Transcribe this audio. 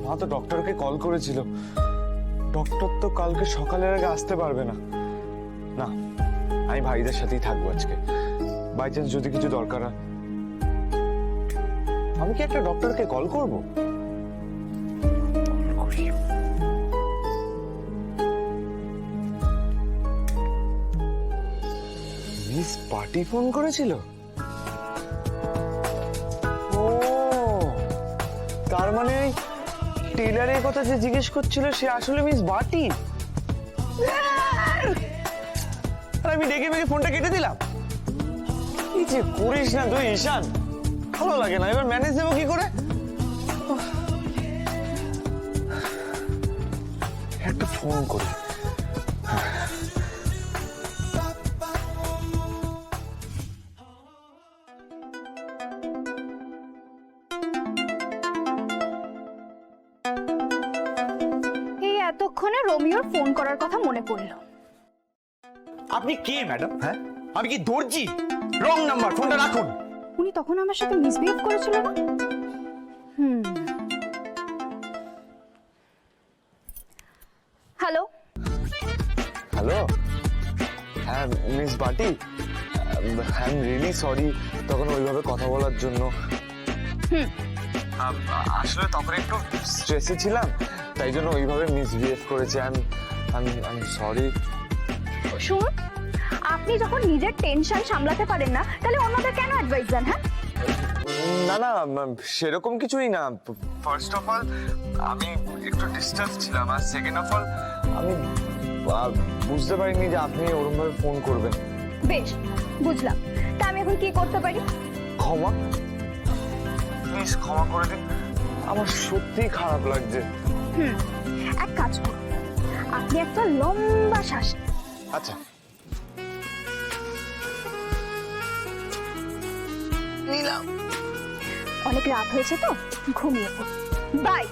মা তো ডক্টরকে কল করেছিল, ডক্টর তো কালকে সকালের আগে আসতে পারবে না। না, আমি ভাইদের সাথেই থাকবো আজকে, বাই চান্স যদি কিছু দরকার হয়। আমি কি একটা ডক্টরকে কল করব? মিস পার্টি ফোন করেছিল? ও, তার মানে টেলারের কথা যে জিজ্ঞেস করছিল সে আসলে মিস বাটি। আর আমি ডেকে মেগে ফোনটা কেটে দিলাম। কি যে করিস না তুই ঈশান, ভালো লাগে না। এবার ম্যানেজ দেবো কি করে? একটা ফোন করি। এই এতক্ষণে রোমিওর ফোন করার কথা মনে পড়লো। আপনি কে ম্যাডাম? হ্যাঁ, আমি কি দর্জি? রং নাম্বার, ফোনটা রাখুন। উনি তখন আমার সাথে মিসবিহেভ করেছিল না? হ্যালো হ্যালো, হ্যাঁ মিস বাটি, আই এম রিয়েলি সরি তখন ওইভাবে কথা বলার জন্য। আসলে তখন একটু স্ট্রেসে ছিলাম, তাই জন্য ওইভাবে মিসবিহেভ করেছি। I am sorry. শুনুন, আপনি যখন নিজের টেনশন সামলাতে পারেন না তাহলে অন্যদের কেন অ্যাডভাইস দেন? হ্যাঁ, না না, সেরকম কিছুই না। ফার্স্ট অফ অল আমি একটু ডিস্টার্ব ছিলাম, আর সেকেন্ড অফ অল আমি বুঝতে পারিনি যে আপনি ওরকমভাবে ফোন করবেন। বেশ, বুঝলাম। তা আমি এখন কি করতে পারি? ক্ষমা, প্লিজ ক্ষমা করে দিন, আমার সত্যিই খারাপ লাগছে। এক কাজ করুন, আপনি একটা লম্বা শ্বাস নিন। আচ্ছা, নিলাম। অনেক রাত হয়েছে তো, ঘুমিয়ে পড়ুন। বাই।